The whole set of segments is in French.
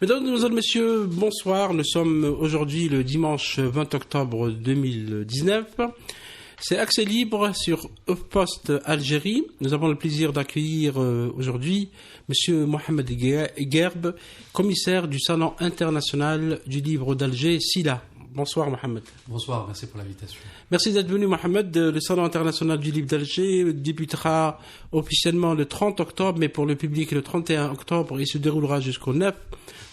Mesdames, Mesdemoiselles, Messieurs, bonsoir. Nous sommes aujourd'hui le dimanche 20 octobre 2019. C'est Accès Libre sur HuffPost Algérie. Nous avons le plaisir d'accueillir aujourd'hui Monsieur Mohamed Gerb, commissaire du Salon international du livre d'Alger, SILA. Bonsoir Mohamed. Bonsoir, merci pour l'invitation. Merci d'être venu Mohamed. Le Salon international du livre d'Alger débutera officiellement le 30 octobre, mais pour le public le 31 octobre. Il se déroulera jusqu'au 9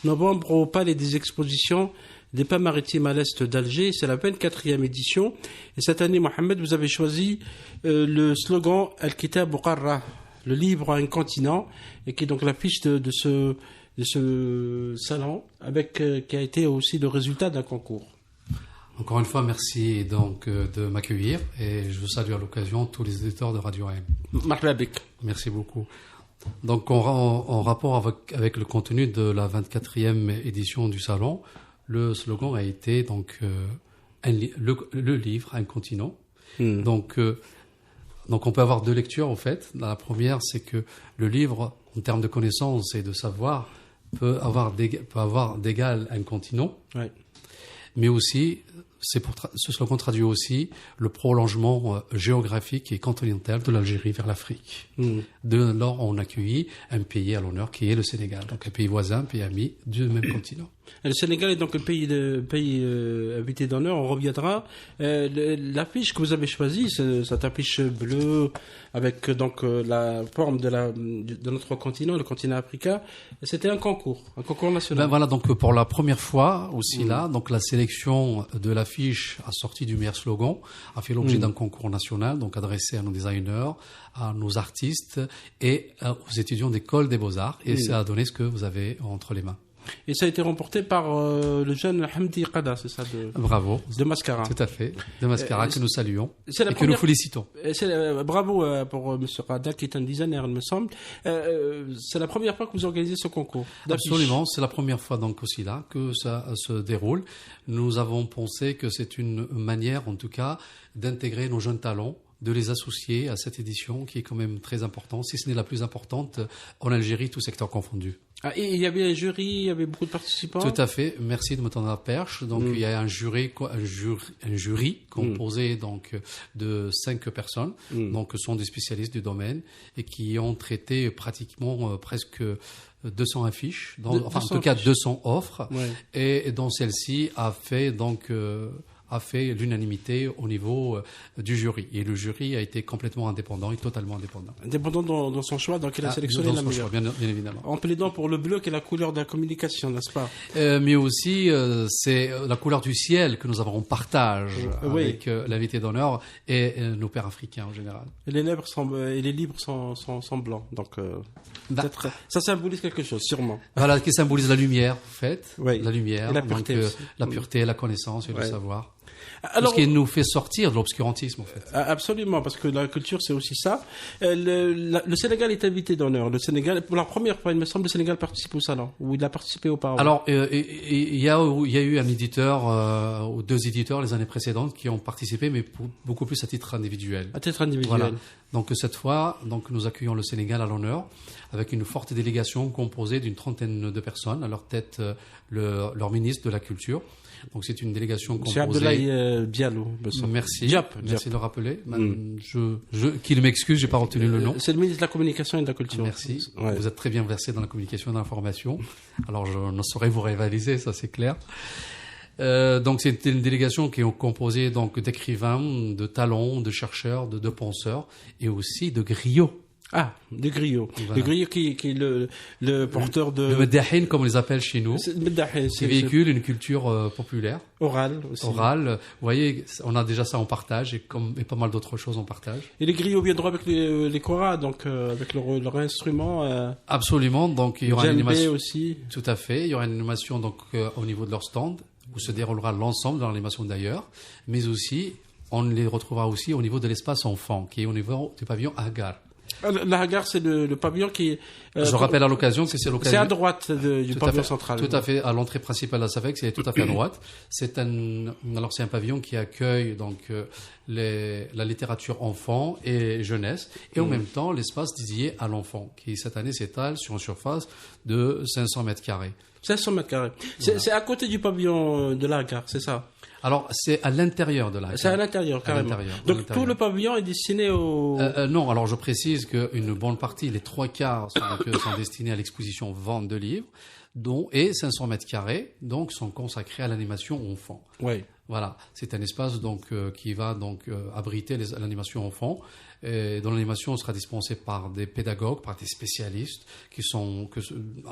novembre au Palais des Expositions des Pas Maritimes à l'Est d'Alger. C'est la 24e édition. Et cette année, Mohamed, vous avez choisi le slogan Al-Kitab Qarra, le livre à un continent, et qui est donc l'affiche de ce salon, qui a été aussi le résultat d'un concours. Encore une fois, merci donc de m'accueillir et je salue à l'occasion tous les éditeurs de Radio AM. Marhaba bik. Merci beaucoup. Donc en rapport avec le contenu de la 24e édition du salon, le slogan a été donc le livre, un continent. Donc on peut avoir deux lectures en fait. La première, c'est que le livre, en termes de connaissances et de savoir, peut avoir d'égal un continent. Ouais. Mais aussi, ce slogan traduit aussi le prolongement géographique et continental de l'Algérie vers l'Afrique. De lors, on accueillit un pays à l'honneur qui est le Sénégal, donc un pays voisin, un pays ami du même continent. Le Sénégal est donc un pays invité d'honneur, on reviendra. L'affiche que vous avez choisie, cette affiche bleue avec donc la forme de notre continent, le continent africain, c'était un concours national. Ben voilà, donc pour la première fois aussi là, donc la sélection de l'affiche assortie du meilleur slogan a fait l'objet d'un concours national, donc adressé à nos designers, à nos artistes et aux étudiants d'école des Beaux-Arts. Et ça a donné ce que vous avez entre les mains. Et ça a été remporté par le jeune Hamdi Qada, c'est ça Bravo. De Mascara. Tout à fait. De Mascara que nous saluons et que nous félicitons. Bravo pour M. Qada qui est un designer, il me semble. C'est la première fois que vous organisez ce concours d'affiches. Absolument, c'est la première fois donc aussi là que ça se déroule. Nous avons pensé que c'est une manière en tout cas d'intégrer nos jeunes talents, de les associer à cette édition qui est quand même très importante, si ce n'est la plus importante en Algérie, tout secteur confondu. Ah, et il y avait un jury, il y avait beaucoup de participants. Tout à fait. Merci de me tendre la perche. Donc il y a un jury composé donc de 5 personnes, donc sont des spécialistes du domaine et qui ont traité pratiquement presque 200 affiches, en tout cas 200 offres, et dont celle-ci a fait l'unanimité au niveau du jury. Et le jury a été complètement indépendant et totalement indépendant. Indépendant dans son choix, donc il a sélectionné la meilleure. Bien évidemment. En plaidant pour le bleu qui est la couleur de la communication, n'est-ce pas mais aussi, c'est la couleur du ciel que nous avons en partage avec l'invité d'honneur et nos pères africains en général. Et les livres sont blancs, donc ça symbolise quelque chose, sûrement. Voilà, qui symbolise la lumière, en fait. Oui. La lumière, et la pureté, donc, la pureté, la connaissance et le savoir. Alors, ce qui nous fait sortir de l'obscurantisme, en fait. Absolument, parce que la culture, c'est aussi ça. Le Sénégal est invité d'honneur. Le Sénégal, pour la première fois, il me semble, le Sénégal participe au salon, ou il a participé auparavant. Alors, il y a eu un éditeur, ou 2 éditeurs les années précédentes qui ont participé, mais beaucoup plus à titre individuel. À titre individuel. Voilà. Donc cette fois, nous accueillons le Sénégal à l'honneur, avec une forte délégation composée d'une 30aine de personnes, à leur tête leur ministre de la Culture. Donc c'est une délégation composée. C'est Abdoulaye Diallo. Merci. Merci de le rappeler. Qu'il m'excuse, j'ai pas retenu le nom. C'est le ministre de la Communication et de la Culture. Merci. Ouais. Vous êtes très bien versé dans la communication et dans l'information. Alors je ne saurais vous rivaliser, ça c'est clair. Donc c'est une délégation qui est composée donc d'écrivains, de talents, de chercheurs, de penseurs et aussi de griots. Ah, de griot. Voilà. Le griot qui est le porteur de... Le meddahin, comme on les appelle chez nous. Qui véhicule une culture populaire. Orale aussi. Orale. Vous voyez, on a déjà ça en partage et pas mal d'autres choses en partage. Et les griots viendront avec les koras, donc avec leur instrument. Absolument. Donc il y aura une animation aussi. Tout à fait. Il y aura une animation donc au niveau de leur stand où se déroulera l'ensemble de l'animation d'ailleurs, mais aussi on les retrouvera aussi au niveau de l'espace enfant qui est au niveau du pavillon Hagar. La Hagar, c'est le pavillon qui... Je rappelle à l'occasion que c'est l'occasion... C'est à droite du pavillon central. Tout à fait, à l'entrée principale de la SAFEC, c'est tout à fait à droite. Alors c'est un pavillon qui accueille donc la littérature enfant et jeunesse, et en même temps l'espace dédié à l'enfant, qui cette année s'étale sur une surface de 500 mètres carrés. 500 mètres carrés. C'est à côté du pavillon de la gare, c'est ça? Alors, c'est à l'intérieur de la gare. C'est à l'intérieur, carrément. Donc, tout le pavillon est destiné au... Non, alors je précise qu'une bonne partie, les 3/4 sont destinés à l'exposition vente de livres, et 500 mètres carrés, donc, sont consacrés à l'animation enfant. Oui. Voilà, c'est un espace donc qui va donc abriter l'animation enfant, dont l'animation sera dispensée par des pédagogues, par des spécialistes qui sont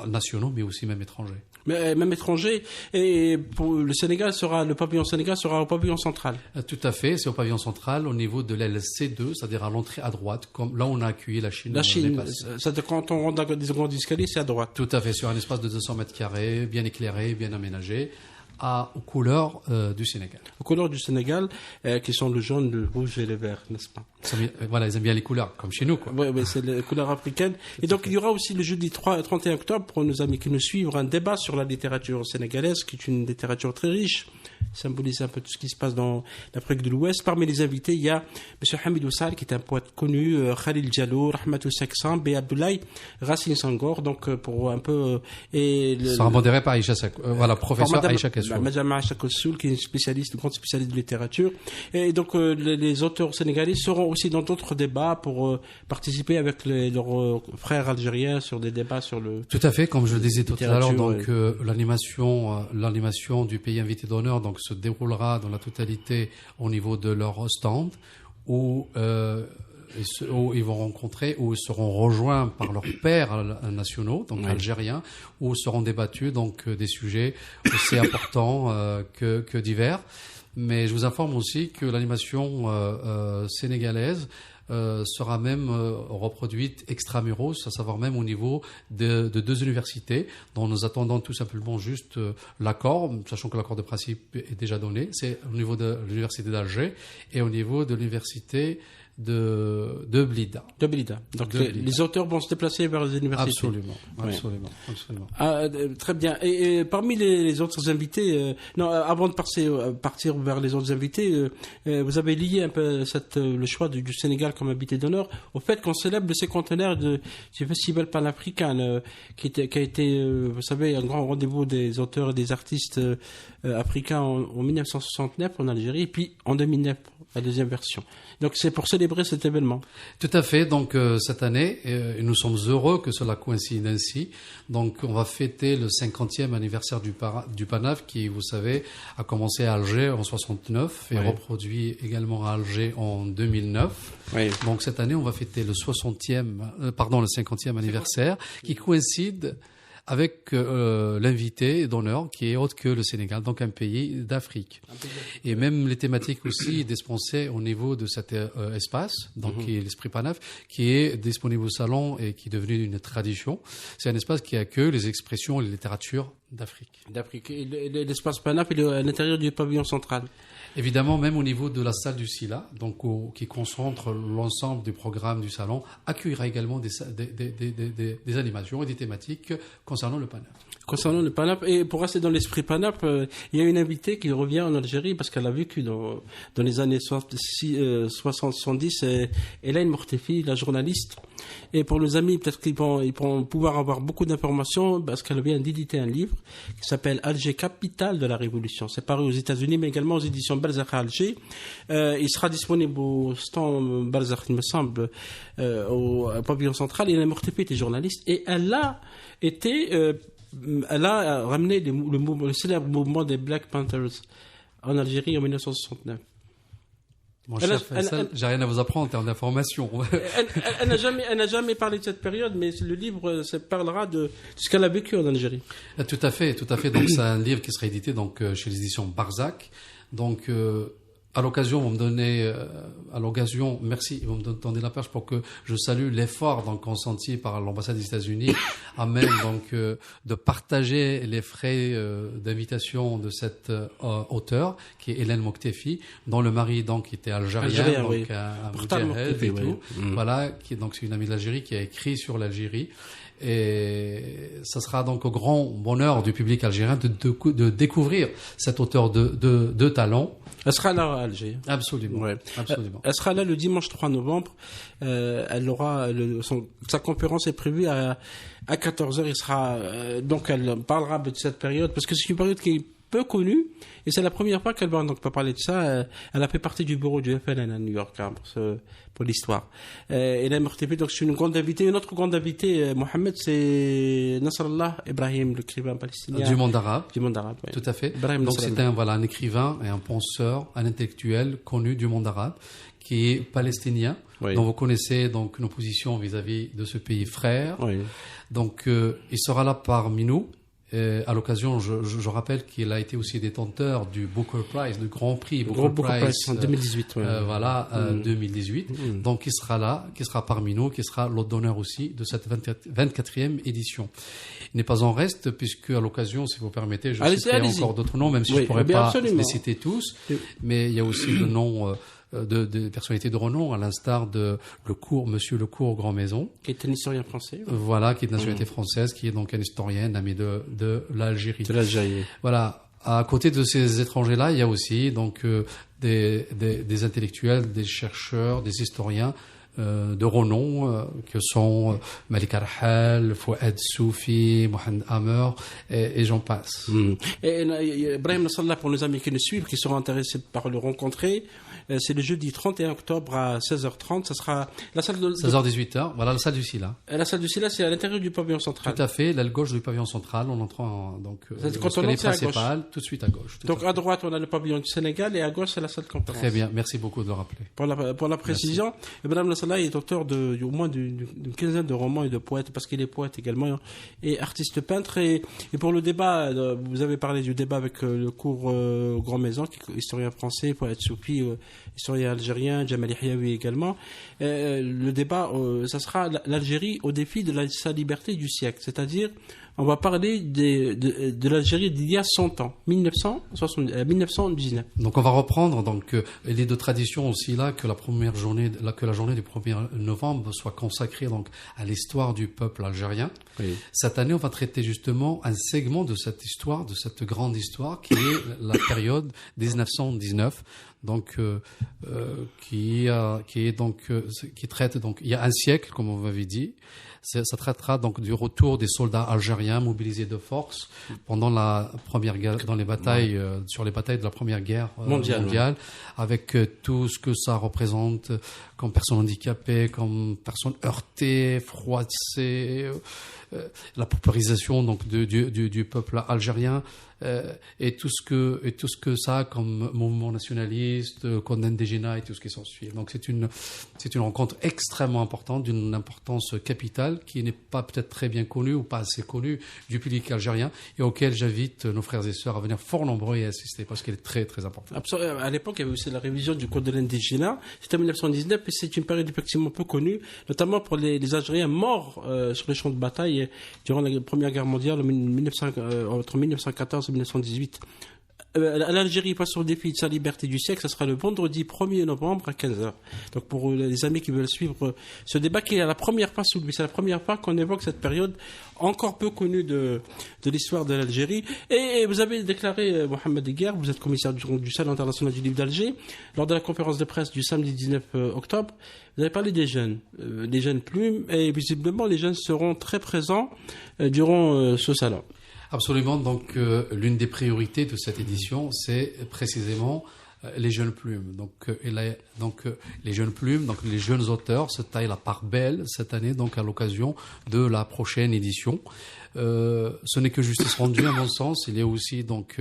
nationaux, mais aussi même étrangers. Mais même étrangers. Et pour le pavillon Sénégal sera au pavillon central. Tout à fait, c'est au pavillon central, au niveau de l'aile C2, c'est-à-dire à l'entrée à droite, comme là où on a accueilli la Chine. La Chine, quand on rentre des grands escaliers, c'est à droite. Tout à fait, sur un espace de 200 mètres carrés, bien éclairé, bien aménagé, aux couleurs du Sénégal. Aux couleurs du Sénégal, qui sont le jaune, le rouge et le vert, n'est-ce pas? Voilà, ils aiment bien les couleurs, comme chez nous, quoi. Oui, c'est les couleurs africaines. Et donc, il y aura aussi le jeudi 31 octobre, pour nos amis qui nous suivent, un débat sur la littérature sénégalaise, qui est une littérature très riche, symbolise un peu tout ce qui se passe dans l'Afrique de l'Ouest. Parmi les invités, il y a M. Hamidou Sall, qui est un poète connu, Khalil Diallo, Rahmatou Seksan, B. Abdoulaye, Racine Sangor, donc pour un peu... Ça sera modéré par Aïcha voilà, professeur Aïcha Kassoul. Madame Aïcha Kassoul, qui est une grande spécialiste de littérature. Et donc, les auteurs sénégalais seront aussi dans d'autres débats pour participer avec leurs frères algériens sur des débats sur le... Tout à fait, comme je le disais tout à l'heure, donc l'animation du pays invité d'honneur donc se déroulera dans la totalité au niveau de leur stand où ils vont rencontrer, où ils seront rejoints par leurs pairs nationaux, donc algériens, où seront débattus donc des sujets aussi importants que divers. Mais je vous informe aussi que l'animation sénégalaise sera même reproduite extramuros, à savoir même au niveau de 2 universités, dont nous attendons tout simplement juste l'accord, sachant que l'accord de principe est déjà donné. C'est au niveau de l'université d'Alger et au niveau de l'université de Blida. Donc les auteurs vont se déplacer vers les universités. Absolument. Très bien. Et parmi les autres invités, avant de partir vers les autres invités, vous avez lié un peu le choix du Sénégal comme invité d'honneur au fait qu'on célèbre le cinquantenaire du festival panafricain, qui a été, vous savez, un grand rendez-vous des auteurs et des artistes africains en 1969 en Algérie, et puis en 2009, la deuxième version. Donc c'est pour célébrer cet événement. Tout à fait. Donc cette année, nous sommes heureux que cela coïncide ainsi. Donc on va fêter le 50e anniversaire du PANAF qui, vous savez, a commencé à Alger en 69 et reproduit également à Alger en 2009. Oui. Donc cette année, on va fêter le 50e anniversaire qui coïncide avec l'invité d'honneur qui est autre que le Sénégal, donc un pays d'Afrique. Et même les thématiques aussi dispensées au niveau de cet espace, donc qui est l'Esprit Panaf, qui est disponible au salon et qui est devenu une tradition. C'est un espace qui accueille les expressions et les littératures d'Afrique. Et l'espace Panaf est à l'intérieur du pavillon central. Évidemment, même au niveau de la salle du SILA, donc qui concentre l'ensemble du programme du salon, accueillera également des animations et des thématiques concernant le PANAF. Concernant le PANAP, et pour rester dans l'esprit PANAP, il y a une invitée qui revient en Algérie parce qu'elle a vécu dans les années 60-70, Hélène Mortefi, la journaliste. Et pour nos amis, peut-être qu'ils vont pouvoir avoir beaucoup d'informations parce qu'elle vient d'éditer un livre qui s'appelle Alger, capitale de la Révolution. C'est paru aux États-Unis, mais également aux éditions Balzac à Alger. Il sera disponible au stand Balzac, il me semble, au pavillon central. Hélène Mortefi était journaliste et elle a ramené le célèbre mouvement des Black Panthers en Algérie en 1969. Mon cher Faisal, j'ai rien à vous apprendre en termes d'information. Elle n'a jamais parlé de cette période, mais le livre parlera de ce qu'elle a vécu en Algérie. Tout à fait. Donc c'est un livre qui sera édité donc chez les éditions Barzac. Donc à l'occasion, merci, vous me donnez la perche pour que je salue l'effort donc consenti par l'ambassade des États-Unis à même donc de partager les frais d'invitation de cette auteure qui est Hélène Mortefi, dont le mari donc était algérien, donc à Moudjahid et tout. Voilà, c'est une amie de l'Algérie qui a écrit sur l'Algérie. Et ça sera donc au grand bonheur du public algérien de découvrir cet auteur de talent. Elle sera là à Alger. Absolument. Ouais. Absolument. Elle sera là le dimanche 3 novembre. Elle aura sa conférence est prévue à 14h. Il sera donc elle parlera de cette période parce que c'est une période qui est peu connue et c'est la première fois qu'elle va donc pas parler de ça. Elle a fait partie du bureau du FLN à New York pour l'histoire. Et la MRTP, donc c'est une grande invitée. Une autre grande invitée, Mohamed, c'est Nasrallah Ibrahim, l'écrivain palestinien. Du monde arabe. Du monde arabe, oui. Tout à fait. Ibrahim donc c'est un écrivain et un penseur, un intellectuel connu du monde arabe qui est palestinien. Oui. Donc vous connaissez donc nos positions vis-à-vis de ce pays frère. Oui. Donc il sera là parmi nous. À l'occasion, je rappelle qu'il a été aussi détenteur du Booker Prize, du Grand Prix Booker Prize en 2018. 2018. Donc, il sera là, qui sera parmi nous, qui sera l'hôte d'honneur aussi de cette 24e édition. Il n'est pas en reste, puisque à l'occasion, si vous permettez, je citerai encore d'autres noms, même si je ne pourrais pas les citer tous. Mais il y a aussi le nom de personnalités de renom, à l'instar de Monsieur Lecourt Grand Maison. Qui est un historien français. Voilà, qui est de nationalité française, qui est donc un historien, ami de l'Algérie. De l'Algérie. Voilà. À côté de ces étrangers-là, il y a aussi donc des intellectuels, des chercheurs, des historiens de renom que sont Malik Arhal, Fouad Soufi, Mohamed Hammer et j'en passe. Et Ibrahim Nasrallah, pour nos amis qui nous suivent, qui seront intéressés par le rencontrer, c'est le jeudi 31 octobre à 16h30. Ça sera la salle de 16h-18h. Voilà la salle du Sila. La salle du Sila, c'est à l'intérieur du pavillon central. Tout à fait, l'aile gauche du pavillon central. On entre donc l'escalier principal, tout de suite à gauche. Donc à droite, on a le pavillon du Sénégal et à gauche, c'est la salle de conférence. Très bien, merci beaucoup de le rappeler. Pour la précision, Ibrahim Nasrallah est auteur au moins d'une quinzaine de romans et de poètes, parce qu'il est poète également et artiste peintre. Et pour le débat, vous avez parlé du débat avec le cours Grand Maison, qui est historien français, poète Soufi, historien algérien, Jamal Hiawi également. Le débat, ça sera l'Algérie au défi de sa liberté du siècle, c'est-à-dire on va parler de l'Algérie d'il y a 100 ans, 1919. Donc on va reprendre, donc il est de tradition aussi là que la journée du 1er novembre soit consacrée donc à l'histoire du peuple algérien. Oui. Cette année, on va traiter justement un segment de cette histoire, de cette grande histoire qui est la période 1919. Donc qui traite donc il y a un siècle, comme on m'avait dit. Ça traitera donc du retour des soldats algériens mobilisés de force pendant la première guerre, dans les batailles, sur les batailles de la première guerre mondiale, avec tout ce que ça représente comme personnes handicapées, comme personnes heurtées, froissées, la paupérisation donc du peuple algérien. Et tout ce que ça a comme mouvement nationaliste, comme indigénat et tout ce qui s'ensuit. Donc c'est une rencontre extrêmement importante, d'une importance capitale, qui n'est pas peut-être très bien connue ou pas assez connue du public algérien, et auquel j'invite nos frères et sœurs à venir fort nombreux et assister, parce qu'elle est très très importante. Absolument. À l'époque, il y avait aussi la révision du code de l'indigénat. C'était en 1919, et c'est une période effectivement peu connue, notamment pour les Algériens morts sur les champs de bataille durant la Première Guerre mondiale entre 1914 et 1918. L'Algérie passe au défi de sa liberté du siècle. Ça sera le vendredi 1er novembre à 15h. Donc pour les amis qui veulent suivre ce débat, qui est la première fois c'est la première fois qu'on évoque cette période encore peu connue de l'histoire de l'Algérie. Et vous avez déclaré, Mohamed Eguer, vous êtes commissaire du Salon international du livre d'Alger, lors de la conférence de presse du samedi 19 octobre, vous avez parlé des jeunes plumes, et visiblement les jeunes seront très présents durant ce salon. Absolument. Donc, l'une des priorités de cette édition, c'est précisément les jeunes plumes. Donc, les jeunes plumes, donc les jeunes auteurs se taillent la part belle cette année, donc à l'occasion de la prochaine édition. Ce n'est que justice rendue, à mon sens. Il y a aussi donc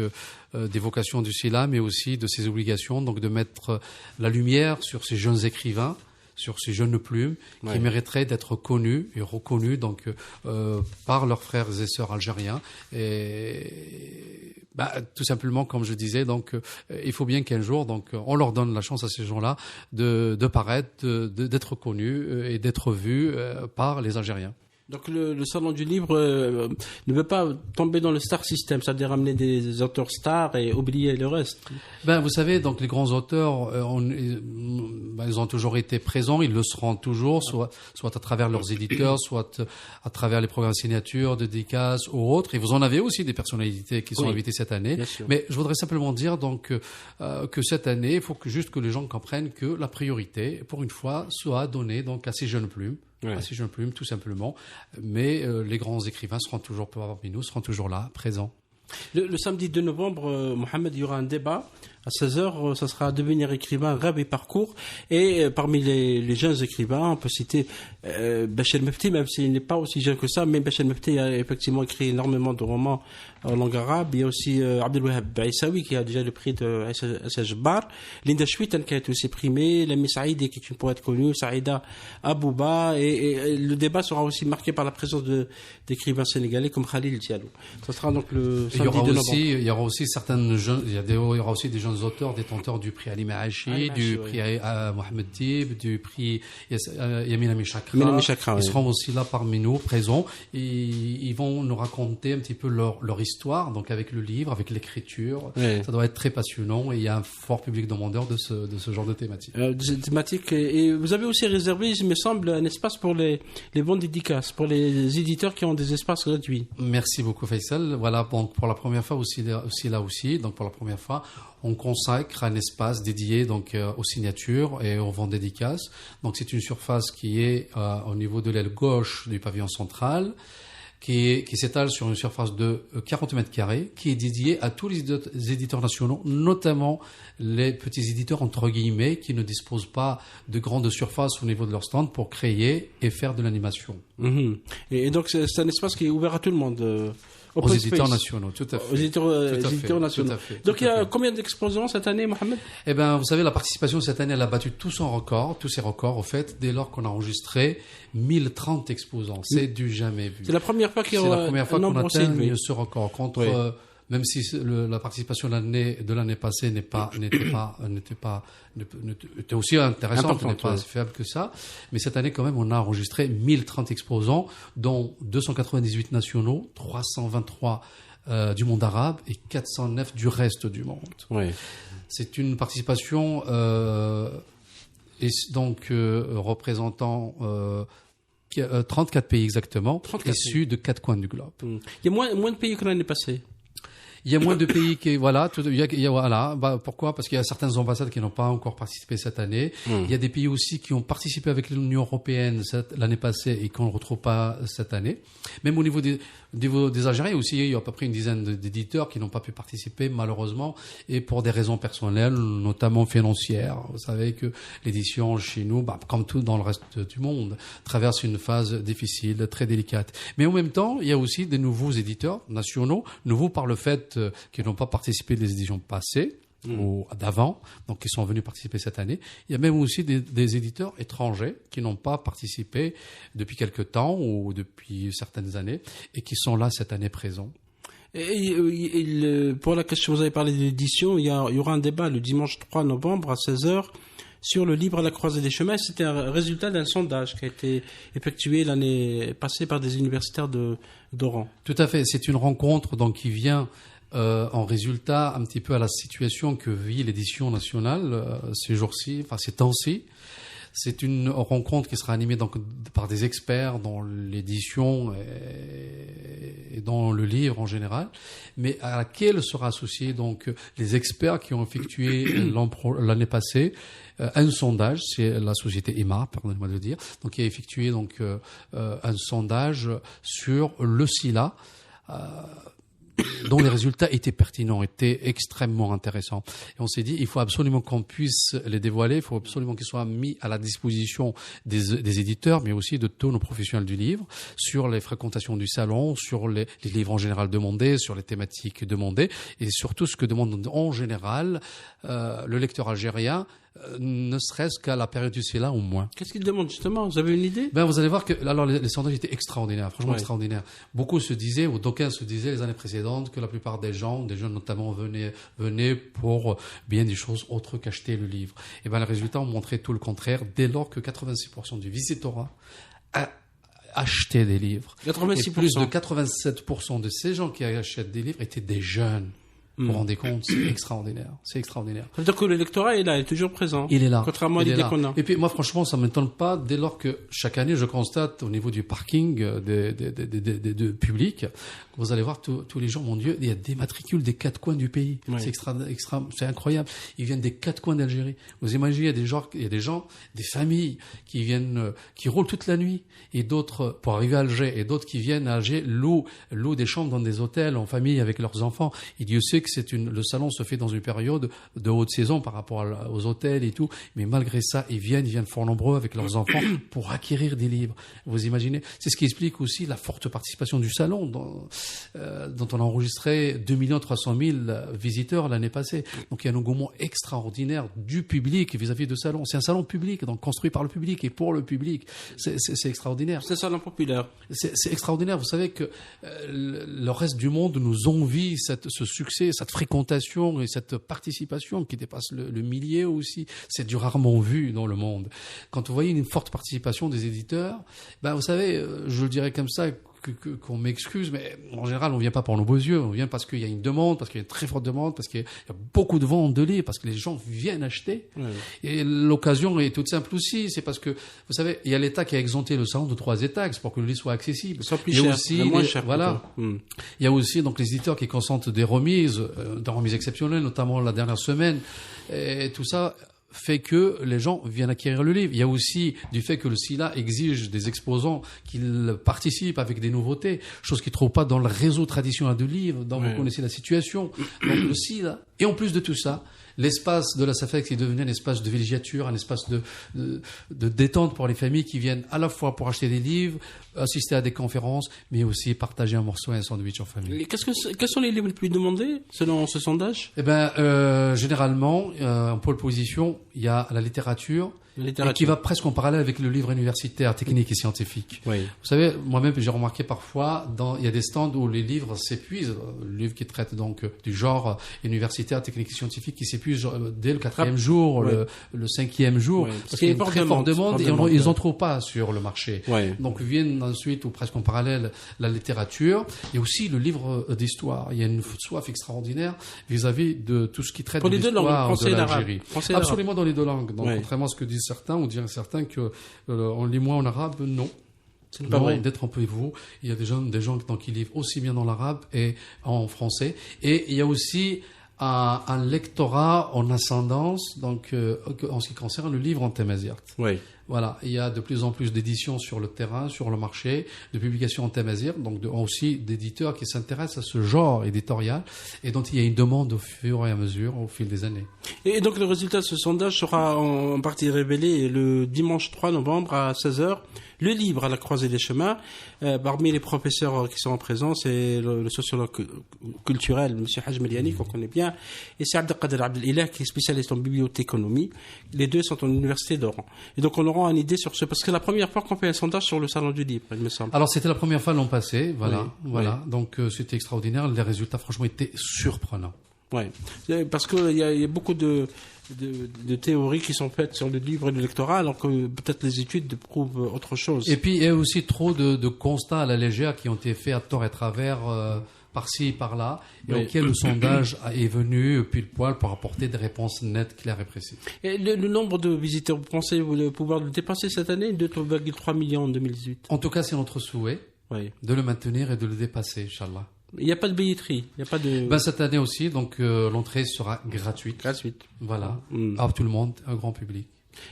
des vocations du SILA, mais aussi de ses obligations, donc de mettre la lumière sur ces jeunes écrivains, sur ces jeunes plumes qui mériteraient d'être connus et reconnus donc par leurs frères et sœurs algériens. Et tout simplement, comme je disais, donc il faut bien qu'un jour, donc on leur donne la chance à ces gens-là de paraître, d'être connus et d'être vus par les Algériens. Donc le salon du livre ne veut pas tomber dans le star system, c'est-à-dire amener des auteurs stars et oublier le reste. Vous savez, donc les grands auteurs, ils ont toujours été présents, ils le seront toujours, soit à travers leurs éditeurs, soit à travers les programmes signature, dédicaces ou autres. Et vous en avez aussi des personnalités qui sont invitées cette année. Mais je voudrais simplement dire donc que cette année, il faut juste que les gens comprennent que la priorité, pour une fois, soit donnée donc à ces jeunes plumes. À ces jeunes plumes, tout simplement. Mais les grands écrivains seront toujours parmi nous, seront toujours là, présents. Le samedi 2 novembre, Mohamed, il y aura un débat. À 16h, ça sera devenir écrivain, rêve et parcours. Et parmi les jeunes écrivains, on peut citer Bachel Mefti, même s'il n'est pas aussi jeune que ça, mais Bachel Mefti a effectivement écrit énormément de romans en langue arabe. Il y a aussi Abdelwahab Aïssaoui qui a déjà le prix de Assa Jabbar, Linda Chouitan qui a été aussi primée, Lami Saïdi qui est une poète connue, Saïda Abouba, et le débat sera aussi marqué par la présence d'écrivains sénégalais comme Khalil Diallo. Ça sera donc le samedi 2 novembre. Il y aura aussi certaines jeunes, il y aura aussi des jeunes auteurs détenteurs du prix Ali Maachi, du prix Mohamed Dib, du prix Yamina Mishakra. Ils seront aussi là parmi nous, présents, et ils vont nous raconter un petit peu leur histoire, donc avec le livre, avec l'écriture. Ça doit être très passionnant et il y a un fort public demandeur de ce genre de thématique. Et vous avez aussi réservé, il me semble, un espace pour les bons dédicaces, pour les éditeurs qui ont des espaces gratuits. Merci beaucoup Faisal. Voilà, donc pour la première fois donc pour la première fois, on consacre un espace dédié donc aux signatures et aux ventes dédicaces. Donc c'est une surface qui est au niveau de l'aile gauche du pavillon central, qui s'étale sur une surface de 40 mètres carrés, qui est dédiée à tous les éditeurs nationaux, notamment les petits éditeurs entre guillemets qui ne disposent pas de grandes surfaces au niveau de leur stand pour créer et faire de l'animation. Et donc c'est un espace qui est ouvert à tout le monde. Aux éditeurs nationaux, tout à fait. Aux éditeurs nationaux. Donc il y a combien d'exposants cette année, Mohamed ? Vous savez, la participation cette année, elle a battu tous ses records, au fait, dès lors qu'on a enregistré 1030 exposants. C'est du jamais vu. C'est la première fois qu'on atteint ce record. Même si la participation de l'année passée était aussi intéressante, n'est pas faible que ça. Mais cette année, quand même, on a enregistré 1030 exposants, dont 298 nationaux, 323 du monde arabe et 409 du reste du monde. C'est une participation représentant 34 pays exactement, issus de 4 coins du globe. Il y a moins de pays que l'année passée. Il y a moins de pays qui, pourquoi? Parce qu'il y a certaines ambassades qui n'ont pas encore participé cette année. Il y a des pays aussi qui ont participé avec l'Union européenne l'année passée et qu'on ne retrouve pas cette année. Même au niveau des Algériens aussi, il y a à peu près une dizaine d'éditeurs qui n'ont pas pu participer, malheureusement, et pour des raisons personnelles, notamment financières. Vous savez que l'édition chez nous, comme tout dans le reste du monde, traverse une phase difficile, très délicate. Mais en même temps, il y a aussi des nouveaux éditeurs nationaux, nouveaux par le fait qui n'ont pas participé des éditions passées ou d'avant, donc qui sont venus participer cette année. Il y a même aussi des éditeurs étrangers qui n'ont pas participé depuis quelque temps ou depuis certaines années et qui sont là cette année présents. Pour la question, vous avez parlé de l'édition, il y aura un débat le dimanche 3 novembre à 16h sur le livre à la croisée des chemins. C'était un résultat d'un sondage qui a été effectué l'année passée par des universitaires d'Oran. Tout à fait. C'est une rencontre donc qui vient en résultat un petit peu à la situation que vit l'édition nationale ces jours-ci, ces temps-ci. C'est une rencontre qui sera animée donc par des experts dans l'édition et dans le livre en général, mais à laquelle sera associé donc les experts qui ont effectué l'année passée un sondage. C'est la société EMA, pardonnez-moi de le dire, donc qui a effectué donc un sondage sur le SILA. Dont les résultats étaient pertinents, étaient extrêmement intéressants. Et on s'est dit, il faut absolument qu'on puisse les dévoiler, il faut absolument qu'ils soient mis à la disposition des éditeurs, mais aussi de tous nos professionnels du livre, sur les fréquentations du salon, sur les livres en général demandés, sur les thématiques demandées, et surtout ce que demande en général le lecteur algérien, ne serait-ce qu'à la période du CELA au moins. Qu'est-ce qu'il demande justement? Vous avez une idée? Vous allez voir que alors les sondages étaient extraordinaires, franchement extraordinaires. Beaucoup se disaient, ou d'aucuns se disaient les années précédentes, que la plupart des gens, des jeunes notamment, venaient pour bien des choses autres qu'acheter le livre. Et les résultats ont montré tout le contraire, dès lors que 86% du visitorat acheter des livres. 86%. Et plus de 87% de ces gens qui achètent des livres étaient des jeunes. Vous vous rendez compte, c'est extraordinaire. C'est extraordinaire. Ça veut dire que le lectorat est là, il est toujours présent. Il est là. Contrairement à l'idée qu'on a. Et puis moi, franchement, ça ne m'étonne pas dès lors que chaque année, je constate au niveau du parking de public, vous allez voir tous les gens, mon Dieu, il y a des matricules des quatre coins du pays. Ouais. C'est incroyable. Ils viennent des quatre coins d'Algérie. Vous imaginez, il y a des gens, des familles qui viennent, qui roulent toute la nuit, et d'autres pour arriver à Alger, et d'autres qui viennent à Alger, louent des chambres dans des hôtels en famille avec leurs enfants. Et Dieu sait que le salon se fait dans une période de haute saison par rapport aux hôtels et tout, mais malgré ça, ils viennent fort nombreux avec leurs enfants pour acquérir des livres. Vous imaginez? C'est ce qui explique aussi la forte participation du salon, dont on a enregistré 2 300 000 visiteurs l'année passée. Donc il y a un engouement extraordinaire du public vis-à-vis de salon. C'est un salon public, donc construit par le public et pour le public. C'est extraordinaire. C'est un salon populaire. C'est extraordinaire. Vous savez que le reste du monde nous envie ce succès, cette fréquentation et cette participation qui dépasse le millier aussi. C'est du rarement vu dans le monde. Quand vous voyez une forte participation des éditeurs, vous savez, je le dirais comme ça, qu'on m'excuse, mais en général, on vient pas pour nos beaux yeux, on vient parce qu'il y a une demande, parce qu'il y a une très forte demande, parce qu'il y a beaucoup de ventes de livres, parce que les gens viennent acheter. Ouais. Et l'occasion est toute simple aussi, c'est parce que, vous savez, il y a l'État qui a exempté le salon de 3 taxes pour que le livre soit accessible. Soit plus cher, aussi, moins cher. Voilà. Il y a aussi donc les éditeurs qui consentent des remises exceptionnelles, notamment la dernière semaine, et tout ça fait que les gens viennent acquérir le livre. Il y a aussi du fait que le SILA exige des exposants qu'ils participent avec des nouveautés, chose qu'ils ne trouvent pas dans le réseau traditionnel de livres, dont vous connaissez la situation. Donc le SILA. Et en plus de tout ça, l'espace de la SAFEX est devenu un espace de villégiature, un espace de détente pour les familles qui viennent à la fois pour acheter des livres, assister à des conférences, mais aussi partager un morceau et un sandwich en famille. Quels sont les livres les plus demandés selon ce sondage? Généralement, en pole position, il y a la littérature. Et qui va presque en parallèle avec le livre universitaire, technique et scientifique. Oui. Vous savez, moi-même, j'ai remarqué parfois, il y a des stands où les livres s'épuisent, le livre qui traite donc du genre universitaire, technique et scientifique, qui s'épuise dès le 4e jour, le 5e jour, parce qu'il y a une très forte demande et ils n'en trouvent pas sur le marché. Ouais. Donc viennent ensuite, ou presque en parallèle, la littérature et aussi le livre d'histoire. Il y a une soif extraordinaire vis-à-vis de tout ce qui traite de l'histoire de l'Algérie. Absolument dans les deux langues. Donc, contrairement à ce que disent certains, on dirait certains que on lit moins en arabe, non. C'est pas vrai. Détrompez-vous. Il y a des gens qui livrent aussi bien dans l'arabe et en français. Et il y a aussi un lectorat en ascendance, donc en ce qui concerne le livre en tamazight. Oui. Voilà, il y a de plus en plus d'éditions sur le terrain, sur le marché, de publications en tamazight, donc aussi d'éditeurs qui s'intéressent à ce genre éditorial et dont il y a une demande au fur et à mesure, au fil des années. Et donc le résultat de ce sondage sera en partie révélé le dimanche 3 novembre à 16h. Le livre à la croisée des chemins, parmi les professeurs qui sont en présence, c'est le sociologue culturel, M. Haj Meliani, qu'on connaît bien, et c'est Abdelkader Abdelilah, qui est spécialiste en bibliothéconomie. Les deux sont en université d'Oran. Et donc on aura une idée sur ce, parce que c'est la première fois qu'on fait un sondage sur le salon du livre, il me semble. Alors c'était la première fois l'an passé, voilà. Oui. Donc c'était extraordinaire, les résultats franchement étaient surprenants. Oui, parce qu'il y a beaucoup de théories qui sont faites sur le livre et le lectorat, alors que peut-être les études prouvent autre chose. Et puis il y a aussi trop de constats à la légère qui ont été faits à tort et travers par-ci, par-là, et auquel le sondage est venu pile poil pour apporter des réponses nettes, claires et précises. Et le nombre de visiteurs, vous pensez pouvoir le dépasser cette année, 2,3 millions en 2018? En tout cas, c'est notre souhait de le maintenir et de le dépasser, Inch'Allah. Il n'y a pas de billetterie, il n'y a pas de... cette année aussi, donc l'entrée sera gratuite. Gratuite. Voilà, à tout le monde, un grand public.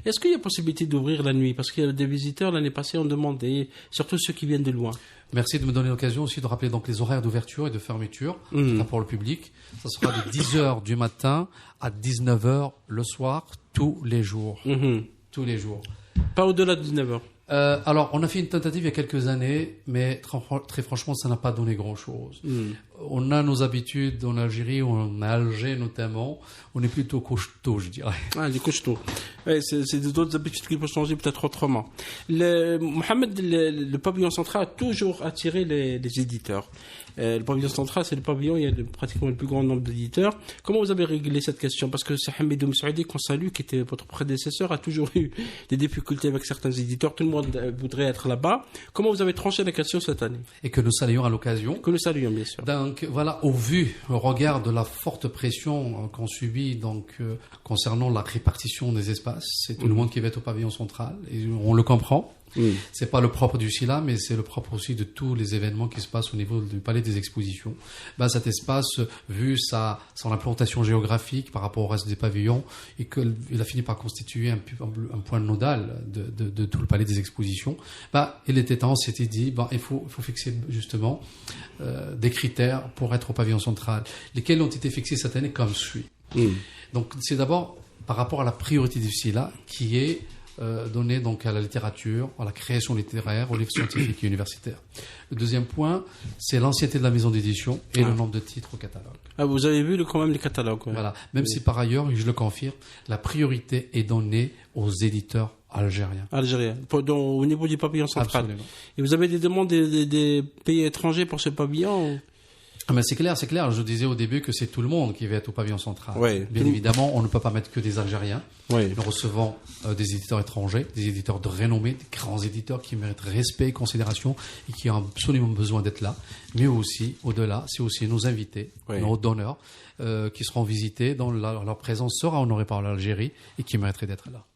Est-ce qu'il y a possibilité d'ouvrir la nuit? Parce qu'il y a des visiteurs, l'année passée, ont demandé, surtout ceux qui viennent de loin. Merci de me donner l'occasion aussi de rappeler donc les horaires d'ouverture et de fermeture pour le public. Ça sera de 10h du matin à 19h le soir, tous les jours. Tous les jours. Pas au-delà de 19h. Alors, on a fait une tentative il y a quelques années, mais très franchement, ça n'a pas donné grand-chose. on a nos habitudes en Algérie, en Alger notamment, on est plutôt costaud, je dirais. Ah, les costauds. Ouais, c'est d'autres habitudes qui peuvent changer peut-être autrement. Mohamed, le pavillon central a toujours attiré les éditeurs. Le pavillon central, c'est le pavillon, il y a pratiquement le plus grand nombre d'éditeurs. Comment vous avez réglé cette question? Parce que c'est Hamidou Moussaoudi, qu'on salue, qui était votre prédécesseur, a toujours eu des difficultés avec certains éditeurs. Tout le monde voudrait être là-bas. Comment vous avez tranché la question cette année? Et que nous saluons à l'occasion. Que nous saluons, bien sûr. Donc voilà, au regard de la forte pression qu'on subit concernant la répartition des espaces, c'est tout le monde qui va être au pavillon central, et on le comprend. C'est pas le propre du SILA, mais c'est le propre aussi de tous les événements qui se passent au niveau du palais des expositions. Cet espace, vu son implantation géographique par rapport au reste des pavillons, et qu'il a fini par constituer un point nodal de tout le palais des expositions, il était temps, s'était dit, il faut fixer justement des critères pour être au pavillon central, lesquels ont été fixés cette année comme suit. Donc c'est d'abord par rapport à la priorité du SILA qui est donné donc à la littérature, à la création littéraire, aux livres scientifiques et universitaires. Le deuxième point, c'est l'ancienneté de la maison d'édition et le nombre de titres au catalogue. Ah, vous avez vu quand même les catalogues. Ouais. Voilà. Même si par ailleurs, et je le confirme, la priorité est donnée aux éditeurs algériens. Au niveau du pavillon central. Absolument. Et vous avez des demandes des pays étrangers pour ce pavillon ou... Mais c'est clair. Je disais au début que c'est tout le monde qui va être au pavillon central. Ouais. Bien évidemment, on ne peut pas mettre que des Algériens. Ouais. Nous recevons des éditeurs étrangers, des éditeurs de renommée, des grands éditeurs qui méritent respect et considération et qui ont absolument besoin d'être là. Mais aussi, au-delà, c'est aussi nos invités, nos donneurs, qui seront visités, dont leur présence sera honorée par l'Algérie et qui mériteraient d'être là.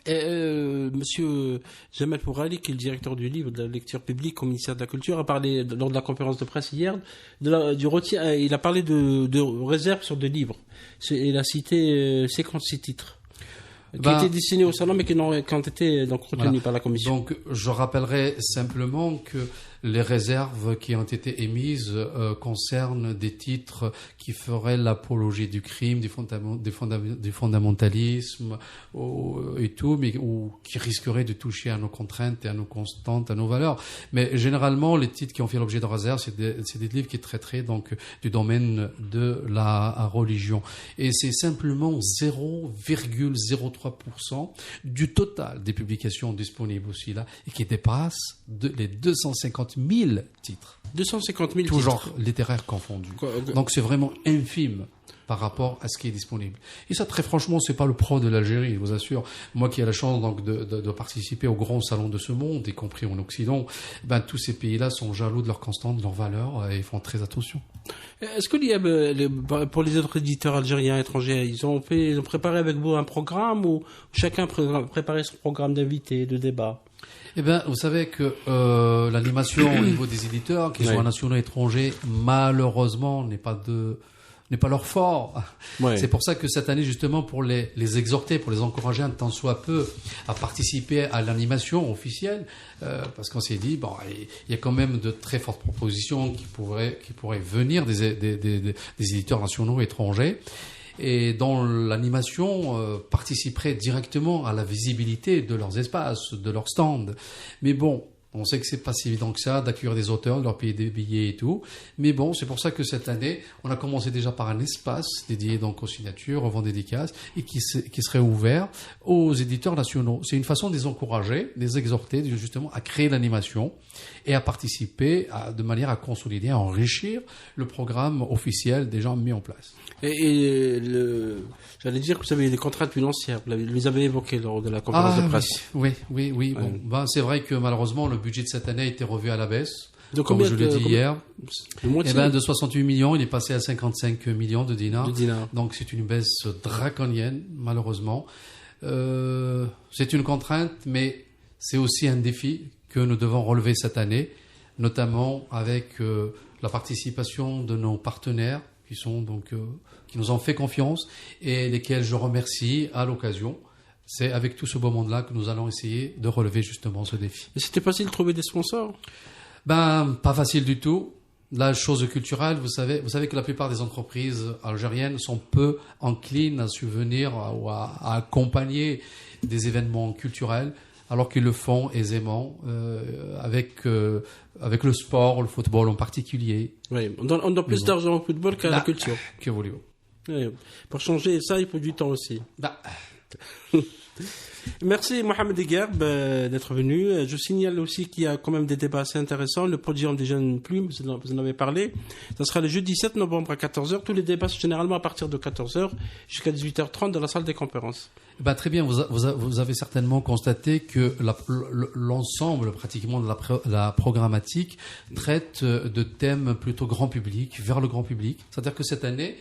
Monsieur Jamal Pourali, qui est le directeur du livre de la lecture publique au ministère de la Culture, a parlé lors de la conférence de presse hier du retien. Il a parlé de réserve sur des livres. Il a cité 56 titres qui étaient destinés au salon, mais qui ont été donc retenus par la commission. Donc, je rappellerai simplement que les réserves qui ont été émises concernent des titres qui feraient l'apologie du crime, du fondamentalisme et tout, mais ou qui risqueraient de toucher à nos contraintes et à nos constantes, à nos valeurs. Mais généralement, les titres qui ont fait l'objet de réserve, c'est des livres qui traiteraient donc du domaine de la religion. Et c'est simplement 0,03% du total des publications disponibles aussi là, et qui dépasse les 250 000 titres. 250 000 tout titres. Genre littéraire confondu. Donc c'est vraiment infime par rapport à ce qui est disponible. Et ça, très franchement, c'est pas le pro de l'Algérie, je vous assure. Moi qui ai la chance donc de participer au grand salon de ce monde, y compris en Occident, tous ces pays-là sont jaloux de leurs constantes, de leurs valeurs, et font très attention. Est-ce qu'il y a, pour les autres éditeurs algériens étrangers, ils ont préparé avec vous un programme ou chacun préparait son programme d'invités, de débat? Vous savez que l'animation au niveau des éditeurs, qu'ils soient nationaux et étrangers, malheureusement, n'est pas leur fort. Ouais. C'est pour ça que cette année, justement, pour les exhorter, pour les encourager un tant soit peu à participer à l'animation officielle, parce qu'on s'est dit, il y a quand même de très fortes propositions qui pourraient venir des éditeurs nationaux et étrangers. Et dont l'animation participerait directement à la visibilité de leurs espaces, de leurs stands. Mais bon, on sait que c'est pas si évident que ça d'accueillir des auteurs, de leur payer des billets et tout. Mais bon, c'est pour ça que cette année, on a commencé déjà par un espace dédié donc aux signatures, aux ventes dédicaces, et qui serait ouvert aux éditeurs nationaux. C'est une façon de les encourager, de les exhorter justement à créer l'animation et à participer de manière à consolider, à enrichir le programme officiel déjà mis en place. J'allais dire que vous avez des contraintes financières, vous les avez évoquées lors de la conférence de presse. Oui. Bon, c'est vrai que malheureusement, le budget de cette année a été revu à la baisse. Donc, comme je l'ai dit hier. De 68 millions, il est passé à 55 millions de dinars. Donc c'est une baisse draconienne, malheureusement. C'est une contrainte, mais c'est aussi un défi que nous devons relever cette année, notamment avec la participation de nos partenaires qui nous ont fait confiance et lesquels je remercie à l'occasion. C'est avec tout ce beau monde-là que nous allons essayer de relever justement ce défi. Et c'était facile de trouver des sponsors? Pas facile du tout. La chose culturelle, vous savez que la plupart des entreprises algériennes sont peu enclines à subvenir ou à accompagner des événements culturels. alors qu'ils le font aisément avec le sport, le football en particulier. Oui, on donne plus d'argent au football qu'à la culture. Que voulez-vous? Oui. Pour changer ça, il faut du temps aussi. Merci Mohamed Egerb d'être venu. Je signale aussi qu'il y a quand même des débats assez intéressants. Le podium des jeunes plumes, vous en avez parlé. Ça sera le jeudi 7 novembre à 14h. Tous les débats sont généralement à partir de 14h jusqu'à 18h30 dans la salle des conférences. Très bien, vous avez certainement constaté que l'ensemble pratiquement de la programmatique traite de thèmes plutôt grand public, vers le grand public. C'est-à-dire que cette année,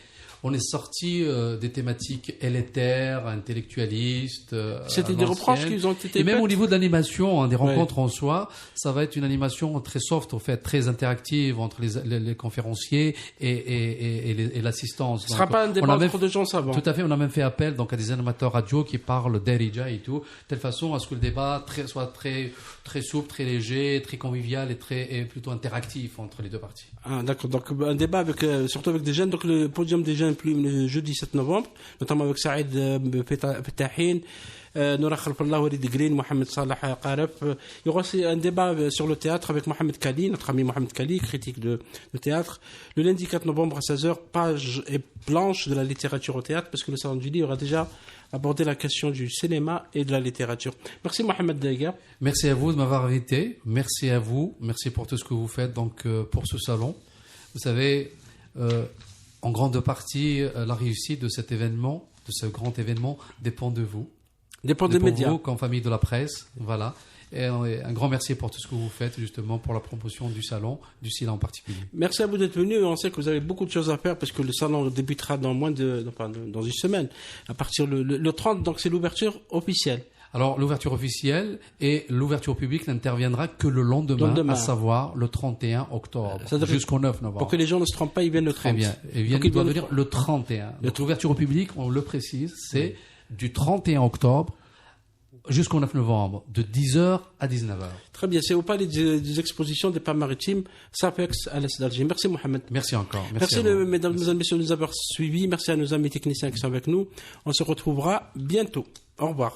on est sorti des thématiques élétaires, intellectualistes. C'était des reproches qui ont été faites. Et même au niveau de l'animation, des rencontres en soi, ça va être une animation très soft, au fait, très interactive entre les conférenciers et l'assistance. Ce ne sera pas un débat entre deux gens savants. Tout à fait, on a même fait appel à des animateurs radio qui parlent d'Erija et tout, de telle façon à ce que le débat soit très souple, très léger, très convivial et plutôt interactif entre les deux parties. Ah, d'accord. Donc un débat surtout avec des jeunes. Donc le podium des jeunes plumes le jeudi 7 novembre, notamment avec Saïd Fetahin, Noura Khalfallah, Walid Green, Mohamed Salah Qaraf. Il y aura aussi un débat sur le théâtre avec Mohamed Kali, notre ami Mohamed Kali, critique de théâtre. Le lundi 4 novembre à 16h, page blanche de la littérature au théâtre, parce que le salon du livre aura déjà abordé la question du cinéma et de la littérature. Merci Mohamed Daïga. Merci à vous de m'avoir invité. Merci à vous. Merci pour tout ce que vous faites pour ce salon. Vous savez, en grande partie, la réussite de cet événement, de ce grand événement, dépend de vous. Dépend des médias. Vous, comme famille de la presse, voilà. Et un grand merci pour tout ce que vous faites, justement, pour la promotion du salon, du CILA en particulier. Merci à vous d'être venu. On sait que vous avez beaucoup de choses à faire parce que le salon débutera dans dans une semaine, à partir le 30, donc c'est l'ouverture officielle. Alors, l'ouverture officielle et l'ouverture publique n'interviendra que le lendemain, à savoir le 31 octobre, jusqu'au 9 novembre. Pour que les gens ne se trompent pas, ils viennent le 30. Très bien. Ils doivent venir le 31. Donc, l'ouverture publique, on le précise, c'est du 31 octobre jusqu'au 9 novembre, de 10h à 19h. Très bien. C'est au palais des expositions des Pas Maritimes, SAPEX à l'Est d'Alger. Merci Mohamed. Merci encore. Merci mesdames et messieurs de nous avoir suivis. Merci à nos amis techniciens qui sont avec nous. On se retrouvera bientôt. Au revoir.